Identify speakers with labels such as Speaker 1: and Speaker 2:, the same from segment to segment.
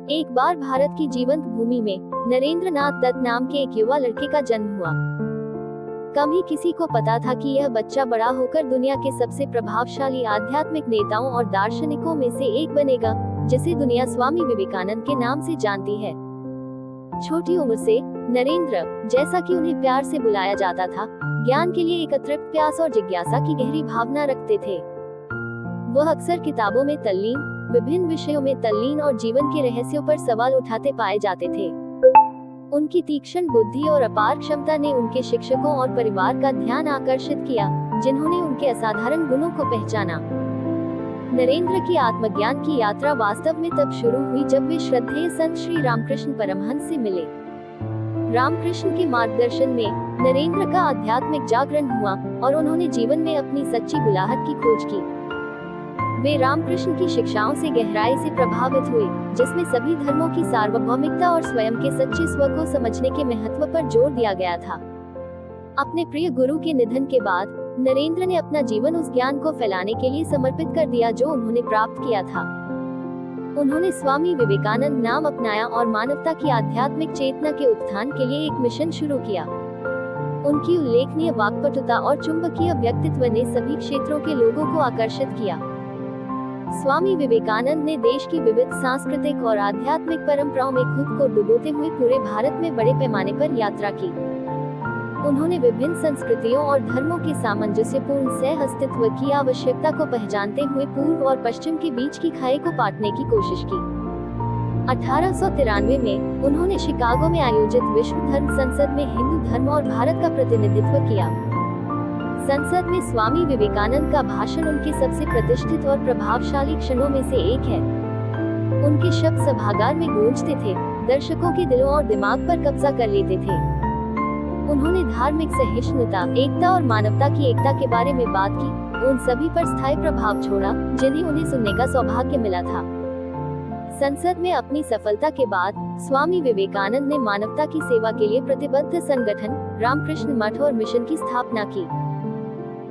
Speaker 1: एक बार भारत की जीवंत भूमि में नरेंद्र नाथ दत्त नाम के एक युवा लड़के का जन्म हुआ। कम ही किसी को पता था कि यह बच्चा बड़ा होकर दुनिया के सबसे प्रभावशाली आध्यात्मिक नेताओं और दार्शनिकों में से एक बनेगा, जिसे दुनिया स्वामी विवेकानंद के नाम से जानती है। छोटी उम्र से नरेंद्र, जैसा कि उन्हें प्यार से बुलाया जाता था, ज्ञान के लिए एक अतृप्त प्यास और जिज्ञासा की गहरी भावना रखते थे। वह अक्सर किताबों में तल्लीन, विभिन्न विषयों में तल्लीन और जीवन के रहस्यों पर सवाल उठाते पाए जाते थे। उनकी तीक्ष्ण बुद्धि और अपार क्षमता ने उनके शिक्षकों और परिवार का ध्यान आकर्षित किया, जिन्होंने उनके असाधारण गुणों को पहचाना। नरेंद्र की आत्मज्ञान की यात्रा वास्तव में तब शुरू हुई जब वे श्रद्धेय संत श्री रामकृष्ण परमहंस से मिले। रामकृष्ण के मार्गदर्शन में नरेंद्र का आध्यात्मिक जागरण हुआ और उन्होंने जीवन में अपनी सच्ची बुलाहट की खोज की। वे रामकृष्ण की शिक्षाओं से गहराई से प्रभावित हुए, जिसमें सभी धर्मों की सार्वभौमिकता और स्वयं के सच्चे स्व को समझने के महत्व पर जोर दिया गया था। अपने प्रिय गुरु के निधन के बाद नरेंद्र ने अपना जीवन उस ज्ञान को फैलाने के लिए समर्पित कर दिया जो उन्होंने प्राप्त किया था। उन्होंने स्वामी विवेकानंद नाम अपनाया और मानवता की आध्यात्मिक चेतना के उत्थान के लिए एक मिशन शुरू किया। उनकी उल्लेखनीय वाक्पटुता और चुंबकीय व्यक्तित्व ने सभी क्षेत्रों के लोगों को आकर्षित किया। स्वामी विवेकानंद ने देश की विविध सांस्कृतिक और आध्यात्मिक परंपराओं में खुद को डुबोते हुए पूरे भारत में बड़े पैमाने पर यात्रा की। उन्होंने विभिन्न संस्कृतियों और धर्मों के सामंजस्यपूर्ण सह अस्तित्व की आवश्यकता को पहचानते हुए पूर्व और पश्चिम के बीच की खाई को पाटने की कोशिश की। 1893 में उन्होंने शिकागो में आयोजित विश्व धर्म संसद में हिंदू धर्म और भारत का प्रतिनिधित्व किया। संसद में स्वामी विवेकानंद का भाषण उनके सबसे प्रतिष्ठित और प्रभावशाली क्षणों में से एक है। उनके शब्द सभागार में गूंजते थे, दर्शकों के दिलों और दिमाग पर कब्जा कर लेते थे। उन्होंने धार्मिक सहिष्णुता, एकता और मानवता की एकता के बारे में बात की, उन सभी पर स्थायी प्रभाव छोड़ा जिन्हें उन्हें सुनने का सौभाग्य मिला था। संसद में अपनी सफलता के बाद स्वामी विवेकानंद ने मानवता की सेवा के लिए प्रतिबद्ध संगठन रामकृष्ण मठ और मिशन की स्थापना की।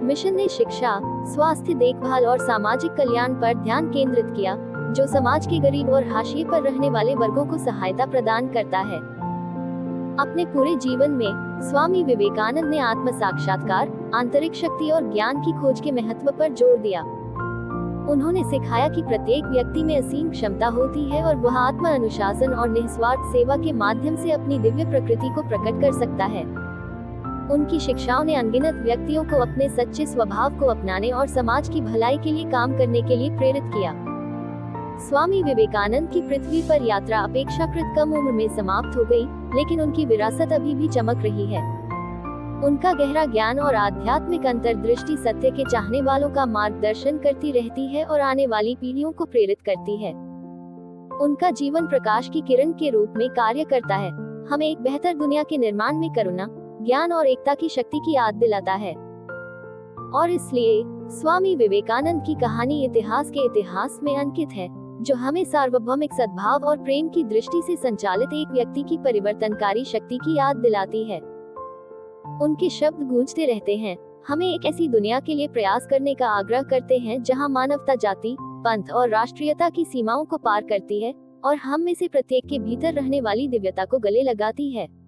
Speaker 1: मिशन ने शिक्षा, स्वास्थ्य देखभाल और सामाजिक कल्याण पर ध्यान केंद्रित किया, जो समाज के गरीब और हाशिए पर रहने वाले वर्गों को सहायता प्रदान करता है। अपने पूरे जीवन में स्वामी विवेकानंद ने आत्म साक्षात्कार, आंतरिक शक्ति और ज्ञान की खोज के महत्व पर जोर दिया। उन्होंने सिखाया कि प्रत्येक व्यक्ति में असीम क्षमता होती है और वह आत्म अनुशासन और निस्वार्थ सेवा के माध्यम से अपनी दिव्य प्रकृति को प्रकट कर सकता है। उनकी शिक्षाओं ने अनगिनत व्यक्तियों को अपने सच्चे स्वभाव को अपनाने और समाज की भलाई के लिए काम करने के लिए प्रेरित किया। स्वामी विवेकानंद की पृथ्वी पर यात्रा अपेक्षाकृत कम उम्र में समाप्त हो गई, लेकिन उनकी विरासत अभी भी चमक रही है। उनका गहरा ज्ञान और आध्यात्मिक अंतर्दृष्टि सत्य के चाहने वालों का मार्गदर्शन करती रहती है और आने वाली पीढ़ियों को प्रेरित करती है। उनका जीवन प्रकाश की किरण के रूप में कार्य करता है, हमें एक बेहतर दुनिया के निर्माण में करुणा, ज्ञान और एकता की शक्ति की याद दिलाता है। और इसलिए स्वामी विवेकानंद की कहानी इतिहास के इतिहास में अंकित है, जो हमें सार्वभौमिक सद्भाव और प्रेम की दृष्टि से संचालित एक व्यक्ति की परिवर्तनकारी शक्ति की याद दिलाती है। उनके शब्द गूंजते रहते हैं, हमें एक ऐसी दुनिया के लिए प्रयास करने का आग्रह करते हैं जहां मानवता जाति, पंथ और राष्ट्रीयता की सीमाओं को पार करती है और हम में से प्रत्येक के भीतर रहने वाली दिव्यता को गले लगाती है।